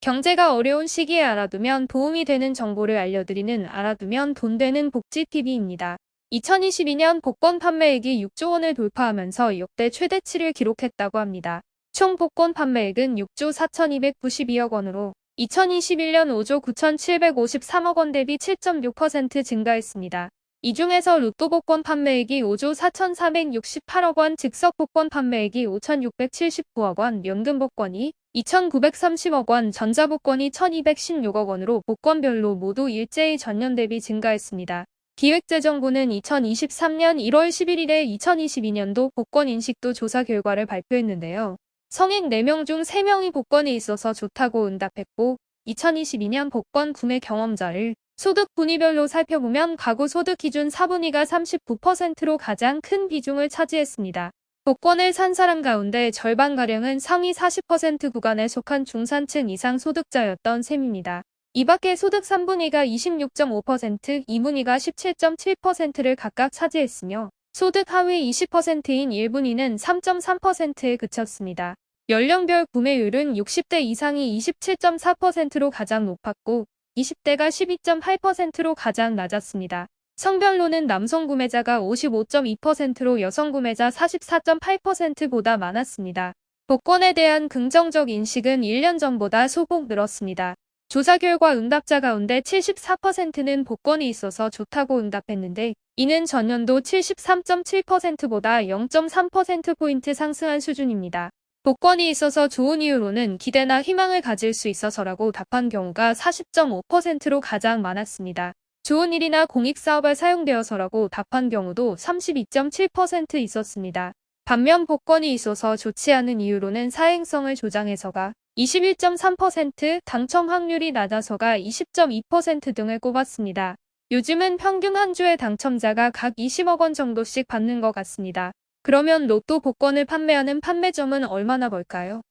경제가 어려운 시기에 알아두면 도움이 되는 정보를 알려드리는 알아두면 돈 되는 복지TV입니다. 2022년 복권 판매액이 6조 원을 돌파하면서 역대 최대치를 기록했다고 합니다. 총 복권 판매액은 6조 4,292억 원으로 2021년 5조 9,753억 원 대비 7.6% 증가했습니다. 이 중에서 로또 복권 판매액이 5조 4,468억 원, 즉석 복권 판매액이 5,679억 원, 연금 복권이 2,930억 원, 전자복권이 1,216억 원으로 복권별로 모두 일제히 전년 대비 증가했습니다. 기획재정부는 2023년 1월 11일에 2022년도 복권 인식도 조사 결과를 발표했는데요. 성인 4명 중 3명이 복권에 있어서 좋다고 응답했고, 2022년 복권 구매 경험자를 소득 분위별로 살펴보면 가구 소득 기준 4분위가 39%로 가장 큰 비중을 차지했습니다. 복권을 산 사람 가운데 절반가량은 상위 40% 구간에 속한 중산층 이상 소득자였던 셈입니다. 이 밖에 소득 3분위가 26.5%, 2분위가 17.7%를 각각 차지했으며 소득 하위 20%인 1분위는 3.3%에 그쳤습니다. 연령별 구매율은 60대 이상이 27.4%로 가장 높았고 20대가 12.8%로 가장 낮았습니다. 성별로는 남성 구매자가 55.2%로 여성 구매자 44.8%보다 많았습니다. 복권에 대한 긍정적 인식은 1년 전보다 소폭 늘었습니다. 조사 결과 응답자 가운데 74%는 복권이 있어서 좋다고 응답했는데 이는 전년도 73.7%보다 0.3%포인트 상승한 수준입니다. 복권이 있어서 좋은 이유로는 기대나 희망을 가질 수 있어서라고 답한 경우가 40.5%로 가장 많았습니다. 좋은 일이나 공익사업에 사용되어서라고 답한 경우도 32.7% 있었습니다. 반면 복권이 있어서 좋지 않은 이유로는 사행성을 조장해서가 21.3%, 당첨 확률이 낮아서가 20.2% 등을 꼽았습니다. 요즘은 평균 한 주에 당첨자가 각 20억 원 정도씩 받는 것 같습니다. 그러면 로또 복권을 판매하는 판매점은 얼마나 벌까요?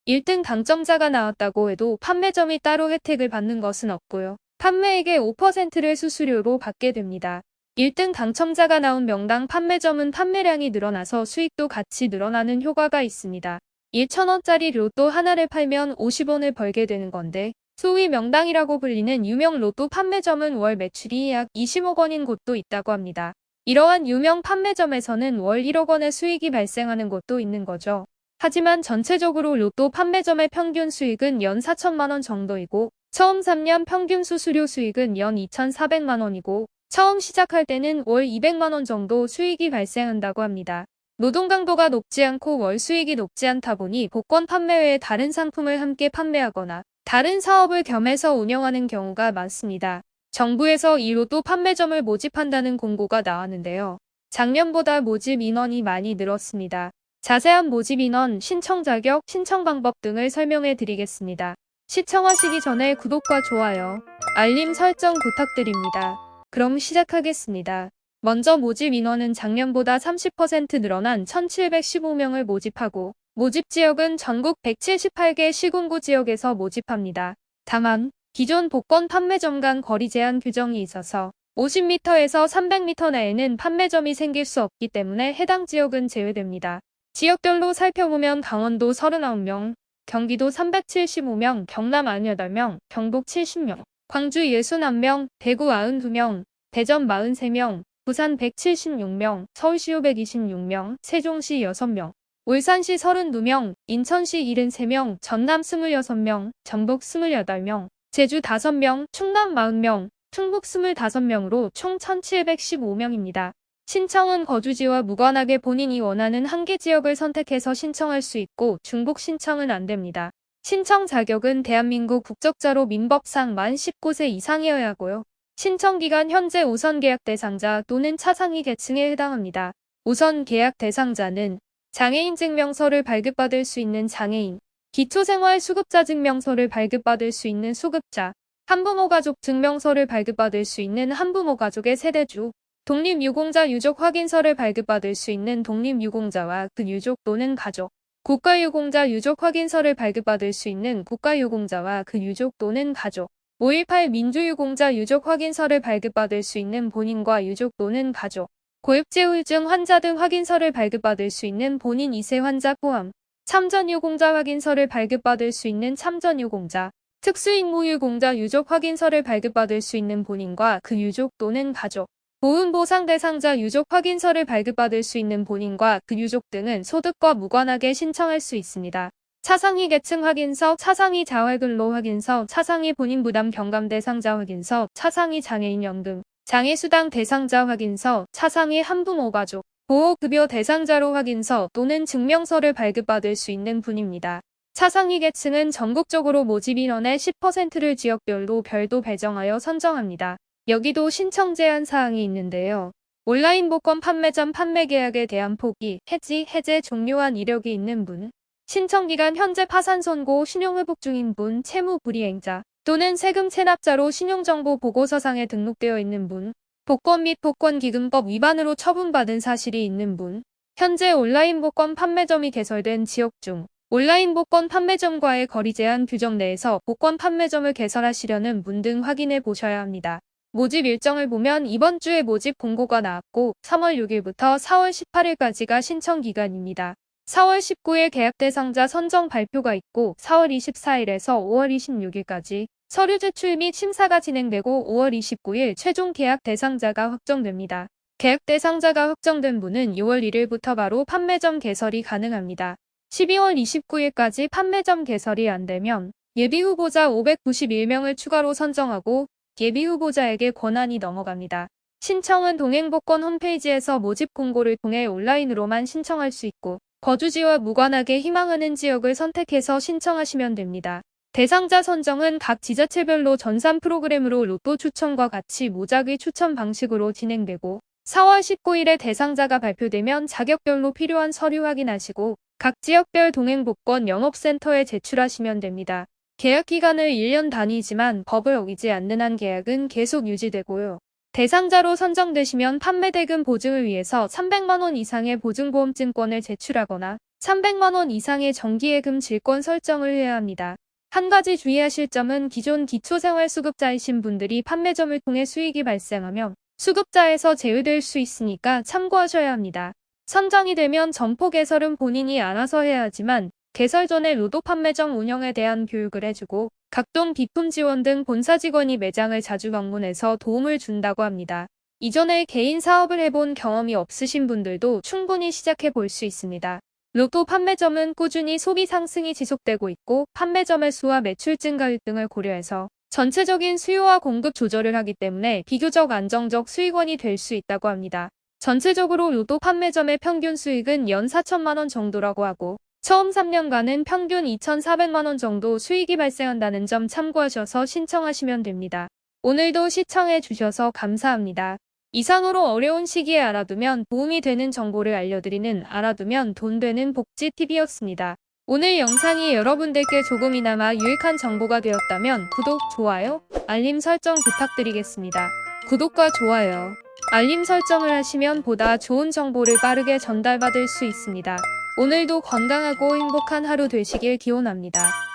1등 당첨자가 나왔다고 해도 판매점이 따로 혜택을 받는 것은 없고요. 판매액의 5%를 수수료로 받게 됩니다. 1등 당첨자가 나온 명당 판매점은 판매량이 늘어나서 수익도 같이 늘어나는 효과가 있습니다. 1,000원짜리 로또 하나를 팔면 50원을 벌게 되는 건데 소위 명당이라고 불리는 유명 로또 판매점은 월 매출이 약 20억 원인 곳도 있다고 합니다. 이러한 유명 판매점에서는 월 1억 원의 수익이 발생하는 곳도 있는 거죠. 하지만 전체적으로 로또 판매점의 평균 수익은 연 4천만 원 정도이고 처음 3년 평균 수수료 수익은 연 2,400만 원이고 처음 시작할 때는 월 200만 원 정도 수익이 발생한다고 합니다. 노동 강도가 높지 않고 월 수익이 높지 않다 보니 복권 판매 외에 다른 상품을 함께 판매하거나 다른 사업을 겸해서 운영하는 경우가 많습니다. 정부에서 이 로또 판매점을 모집한다는 공고가 나왔는데요. 작년보다 모집 인원이 많이 늘었습니다. 자세한 모집 인원, 신청 자격, 신청 방법 등을 설명해 드리겠습니다. 시청하시기 전에 구독과 좋아요, 알림 설정 부탁드립니다. 그럼 시작하겠습니다. 먼저 모집 인원은 작년보다 30% 늘어난 1,715명을 모집하고 모집 지역은 전국 178개 시군구 지역에서 모집합니다. 다만 기존 복권 판매점 간 거리 제한 규정이 있어서 50m에서 300m 내에는 판매점이 생길 수 없기 때문에 해당 지역은 제외됩니다. 지역별로 살펴보면 강원도 39명, 경기도 375명, 경남 98명, 경북 70명, 광주 61명, 대구 92명, 대전 43명, 부산 176명, 서울시 526명, 세종시 6명, 울산시 32명, 인천시 73명, 전남 26명, 전북 28명, 제주 5명, 충남 40명, 충북 25명으로 총 1,715명입니다. 신청은 거주지와 무관하게 본인이 원하는 한 개 지역을 선택해서 신청할 수 있고 중복 신청은 안 됩니다. 신청 자격은 대한민국 국적자로 민법상 만 19세 이상이어야 하고요. 신청 기간 현재 우선 계약 대상자 또는 차상위 계층에 해당합니다. 우선 계약 대상자는 장애인 증명서를 발급받을 수 있는 장애인, 기초생활수급자 증명서를 발급받을 수 있는 수급자, 한부모 가족 증명서를 발급받을 수 있는 한부모 가족의 세대주, 독립유공자 유족 확인서를 발급받을 수 있는 독립유공자와 그 유족 또는 가족, 국가유공자 유족 확인서를 발급받을 수 있는 국가유공자와 그 유족 또는 가족, 5.18 민주유공자 유족 확인서를 발급받을 수 있는 본인과 유족 또는 가족, 고엽제우증 환자 등 확인서를 발급받을 수 있는 본인 2세 환자 포함, 참전유공자 확인서를 발급받을 수 있는 참전유공자, 특수임무유공자 유족 확인서를 발급받을 수 있는 본인과 그 유족 또는 가족, 보훈보상 대상자 유족 확인서를 발급받을 수 있는 본인과 그 유족 등은 소득과 무관하게 신청할 수 있습니다. 차상위 계층 확인서, 차상위 자활근로 확인서, 차상위 본인 부담 경감 대상자 확인서, 차상위 장애인 연금, 장애수당 대상자 확인서, 차상위 한부모 가족, 보호급여 대상자로 확인서 또는 증명서를 발급받을 수 있는 분입니다. 차상위 계층은 전국적으로 모집 인원의 10%를 지역별로 별도 배정하여 선정합니다. 여기도 신청 제한 사항이 있는데요. 온라인 복권 판매점 판매 계약에 대한 포기, 해제 종료한 이력이 있는 분, 신청기간 현재 파산 선고, 신용회복 중인 분, 채무 불이행자 또는 세금 체납자로 신용정보 보고서상에 등록되어 있는 분, 복권 및 복권기금법 위반으로 처분받은 사실이 있는 분, 현재 온라인 복권 판매점이 개설된 지역 중 온라인 복권 판매점과의 거리 제한 규정 내에서 복권 판매점을 개설하시려는 분 등 확인해 보셔야 합니다. 모집 일정을 보면 이번 주에 모집 공고가 나왔고 3월 6일부터 4월 18일까지가 신청 기간입니다. 4월 19일 계약 대상자 선정 발표가 있고 4월 24일에서 5월 26일까지 서류 제출 및 심사가 진행되고 5월 29일 최종 계약 대상자가 확정됩니다. 계약 대상자가 확정된 분은 6월 1일부터 바로 판매점 개설이 가능합니다. 12월 29일까지 판매점 개설이 안되면 예비후보자 591명을 추가로 선정하고 예비후보자에게 권한이 넘어갑니다. 신청은 동행복권 홈페이지에서 모집 공고를 통해 온라인으로만 신청할 수 있고 거주지와 무관하게 희망하는 지역을 선택해서 신청하시면 됩니다. 대상자 선정은 각 지자체별로 전산 프로그램으로 로또 추첨과 같이 무작위 추첨 방식으로 진행되고 4월 19일에 대상자가 발표되면 자격별로 필요한 서류 확인하시고 각 지역별 동행복권 영업센터에 제출하시면 됩니다. 계약 기간을 1년 단위이지만 법을 어기지 않는 한 계약은 계속 유지되고요. 대상자로 선정되시면 판매대금 보증을 위해서 300만원 이상의 보증보험증권을 제출하거나 300만원 이상의 정기예금 질권 설정을 해야 합니다. 한 가지 주의하실 점은 기존 기초생활수급자이신 분들이 판매점을 통해 수익이 발생하면 수급자에서 제외될 수 있으니까 참고하셔야 합니다. 선정이 되면 점포 개설은 본인이 알아서 해야 하지만 개설 전에 로또 판매점 운영에 대한 교육을 해주고 각종 비품 지원 등 본사 직원이 매장을 자주 방문해서 도움을 준다고 합니다. 이전에 개인 사업을 해본 경험이 없으신 분들도 충분히 시작해 볼 수 있습니다. 로또 판매점은 꾸준히 소비 상승이 지속되고 있고 판매점의 수와 매출 증가율 등을 고려해서 전체적인 수요와 공급 조절을 하기 때문에 비교적 안정적 수익원이 될 수 있다고 합니다. 전체적으로 로또 판매점의 평균 수익은 연 4천만원 정도라고 하고 처음 3년간은 평균 2,400만원 정도 수익이 발생한다는 점 참고하셔서 신청하시면 됩니다. 오늘도 시청해 주셔서 감사합니다. 이상으로 어려운 시기에 알아두면 도움이 되는 정보를 알려드리는 알아두면 돈 되는 복지TV였습니다. 오늘 영상이 여러분들께 조금이나마 유익한 정보가 되었다면 구독, 좋아요, 알림 설정 부탁드리겠습니다. 구독과 좋아요, 알림 설정을 하시면 보다 좋은 정보를 빠르게 전달받을 수 있습니다. 오늘도 건강하고 행복한 하루 되시길 기원합니다.